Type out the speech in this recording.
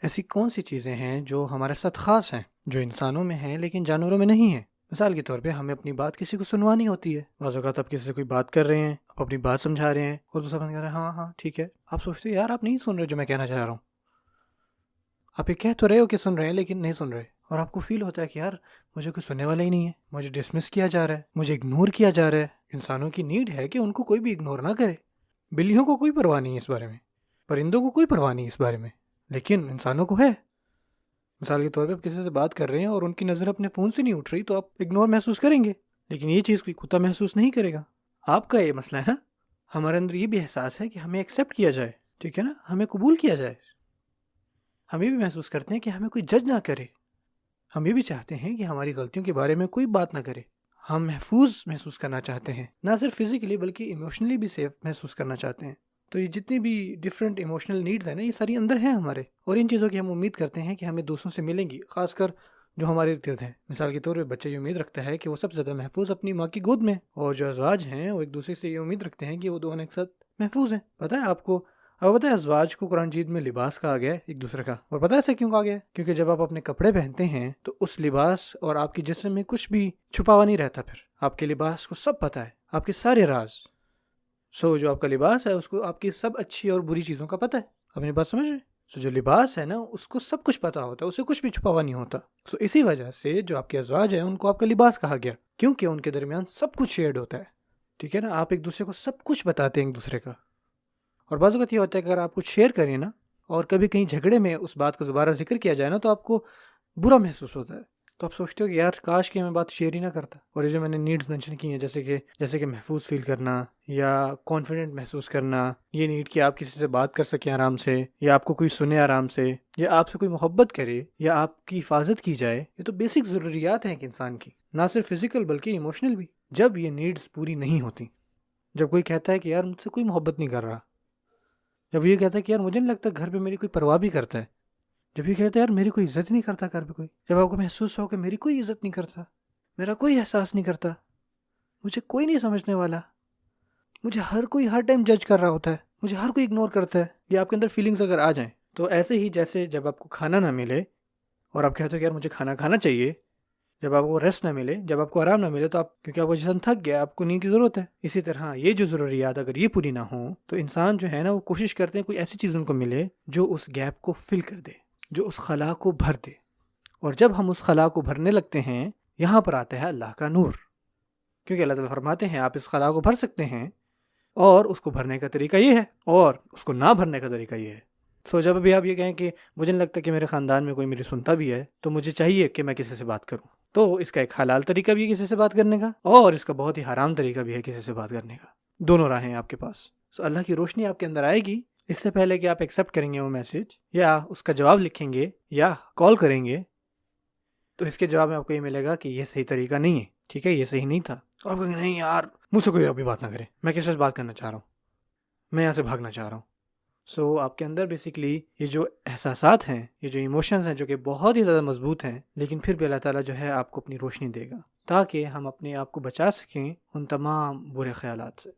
ایسی کون سی چیزیں ہیں جو ہمارے ساتھ خاص ہیں، جو انسانوں میں ہیں لیکن جانوروں میں نہیں ہیں؟ مثال کے طور پہ ہمیں اپنی بات کسی کو سنوانی ہوتی ہے۔ بعض اوقات آپ کسی سے کوئی بات کر رہے ہیں، آپ اپنی بات سمجھا رہے ہیں اور دوسرا بندہ کہہ رہا ہے ہاں ہاں ٹھیک ہے۔ آپ سوچتے ہیں یار آپ نہیں سن رہے جو میں کہنا چاہ رہا ہوں، آپ یہ کہہ تو رہے ہو کہ سن رہے ہیں لیکن نہیں سن رہے، اور آپ کو فیل ہوتا ہے کہ یار مجھے کوئی سننے والا ہی نہیں ہے، مجھے ڈسمس کیا جا رہا ہے، مجھے اگنور کیا جا رہا ہے۔ انسانوں کی نیڈ ہے کہ ان کو کوئی بھی اگنور نہ کرے۔ بلیوں کو کوئی پرواہ نہیں ہے اس بارے میں، پرندوں کو کوئی پرواہ نہیں ہے اس بارے میں، لیکن انسانوں کو ہے۔ مثال کے طور پہ آپ کسی سے بات کر رہے ہیں اور ان کی نظر اپنے فون سے نہیں اٹھ رہی تو آپ اگنور محسوس کریں گے، لیکن یہ چیز کوئی کتا محسوس نہیں کرے گا۔ آپ کا یہ مسئلہ ہے نا، ہمارے اندر یہ بھی احساس ہے کہ ہمیں ایکسیپٹ کیا جائے، ٹھیک ہے نا، ہمیں قبول کیا جائے۔ ہم یہ بھی محسوس کرتے ہیں کہ ہمیں کوئی جج نہ کرے، ہم یہ بھی چاہتے ہیں کہ ہماری غلطیوں کے بارے میں کوئی بات نہ کرے۔ ہم محفوظ محسوس کرنا چاہتے ہیں، نہ صرف فزیکلی بلکہ ایموشنلی بھی سیف محسوس کرنا چاہتے ہیں۔ تو یہ جتنی بھی ڈفرینٹ ایموشنل نیڈز ہیں نا، یہ ساری اندر ہیں ہمارے، اور ان چیزوں کی ہم امید کرتے ہیں کہ ہمیں دوسروں سے ملیں گی، خاص کر جو ہمارے ارد گرد ہیں۔ مثال کے طور پہ بچہ یہ امید رکھتا ہے کہ وہ سب سے زیادہ محفوظ اپنی ماں کی گود میں، اور جو ازواج ہیں وہ ایک دوسرے سے یہ امید رکھتے ہیں کہ وہ دونوں ایک ساتھ محفوظ ہیں۔ پتہ ہے آپ کو، اب پتہ ہے ازواج کو قرآن مجید میں لباس کہا گیا ہے ایک دوسرے کا، اور پتہ ہے ایسا کیوں کہا گیا ہے؟ کیونکہ جب آپ اپنے کپڑے پہنتے ہیں تو اس لباس اور آپ کے جسم میں کچھ بھی چھپا ہوا نہیں رہتا، پھر آپ کے لباس کو سب پتہ ہے، آپ کے سارے راز۔ جو آپ کا لباس ہے اس کو آپ کی سب اچھی اور بری چیزوں کا پتہ ہے۔ اپنی بات سمجھ رہے؟ جو لباس ہے نا اس کو سب کچھ پتہ ہوتا ہے، اسے کچھ بھی چھپا ہوا نہیں ہوتا۔ اسی وجہ سے جو آپ کے ازواج ہیں ان کو آپ کا لباس کہا گیا، کیونکہ ان کے درمیان سب کچھ شیئرڈ ہوتا ہے، ٹھیک ہے نا، آپ ایک دوسرے کو سب کچھ بتاتے ہیں ایک دوسرے کا۔ اور بعض اوقات یہ ہوتا ہے کہ اگر آپ کچھ شیئر کریں نا اور کبھی کہیں جھگڑے میں اس بات کا دوبارہ ذکر کیا جائے نا تو آپ کو برا محسوس ہوتا ہے، تو آپ سوچتے ہو کہ یار کاش کہ میں بات شیئر ہی نہ کرتا۔ اور یہ جو میں نے نیڈز مینشن کی ہیں، جیسے کہ محفوظ فیل کرنا یا کانفیڈنٹ محسوس کرنا، یہ نیڈ کہ آپ کسی سے بات کر سکیں آرام سے، یا آپ کو کوئی سنے آرام سے، یا آپ سے کوئی محبت کرے، یا آپ کی حفاظت کی جائے، یہ تو بیسک ضروریات ہیں ایک انسان کی، نہ صرف فزیکل بلکہ ایموشنل بھی۔ جب یہ نیڈز پوری نہیں ہوتی، جب کوئی کہتا ہے کہ یار مجھ سے کوئی محبت نہیں کر رہا، جب یہ کہتا ہے کہ یار مجھے نہیں لگتا گھر پہ میری کوئی پرواہ بھی کرتا ہے، جب یہ کہتا ہے یار میری کوئی عزت نہیں کرتا گھر پہ کوئی، جب آپ کو محسوس ہو کہ میری کوئی عزت نہیں کرتا، میرا کوئی احساس نہیں کرتا، مجھے کوئی نہیں سمجھنے والا، مجھے ہر کوئی ہر ٹائم جج کر رہا ہوتا ہے، مجھے ہر کوئی اگنور کرتا ہے، یہ آپ کے اندر فیلنگز اگر آ جائیں تو ایسے ہی جیسے جب آپ کو کھانا نہ ملے اور آپ کہتے ہو کہ یار مجھے کھانا کھانا چاہیے، جب آپ کو ریسٹ نہ ملے، جب آپ کو آرام نہ ملے تو آپ، کیونکہ آپ کا جسم تھک گیا، آپ کو نیند کی ضرورت ہے، اسی طرح یہ جو ضروریات اگر یہ پوری نہ ہوں تو انسان جو ہے نا وہ کوشش کرتے ہیں کوئی ایسی چیز ان کو ملے جو اس گیپ کو فل کر دے، جو اس خلا کو بھر دے۔ اور جب ہم اس خلا کو بھرنے لگتے ہیں، یہاں پر آتا ہے اللہ کا نور، کیونکہ اللہ تعالیٰ فرماتے ہیں آپ اس خلا کو بھر سکتے ہیں، اور اس کو بھرنے کا طریقہ یہ ہے، اور اس کو نہ بھرنے کا طریقہ یہ ہے۔ جب ابھی آپ یہ کہیں کہ مجھے نہیں لگتا کہ میرے خاندان میں کوئی میری سنتا بھی ہے، تو مجھے چاہیے کہ میں کسی سے بات کروں، تو اس کا ایک حلال طریقہ بھی ہے کسی سے بات کرنے کا، اور اس کا بہت ہی حرام طریقہ بھی ہے کسی سے بات کرنے کا۔ دونوں راہیں ہیں آپ کے پاس۔ اللہ کی روشنی آپ کے اندر آئے گی، اس سے پہلے کہ آپ ایکسیپٹ کریں گے وہ میسج یا اس کا جواب لکھیں گے یا کال کریں گے، تو اس کے جواب میں آپ کو یہ ملے گا کہ یہ صحیح طریقہ نہیں ہے، ٹھیک ہے، یہ صحیح نہیں تھا۔ اور آپ کہیں نہیں یار مجھ سے کوئی ابھی بات نہ کرے، میں کس سے بات کرنا چاہ رہا ہوں، میں یہاں سے بھاگنا چاہ رہا ہوں۔ آپ کے اندر بیسکلی یہ جو احساسات ہیں، یہ جو ایموشنز ہیں جو کہ بہت ہی زیادہ مضبوط ہیں، لیکن پھر بھی اللہ تعالیٰ جو ہے آپ کو اپنی روشنی دے گا تاکہ ہم اپنے آپ کو بچا سکیں ان تمام برے خیالات سے۔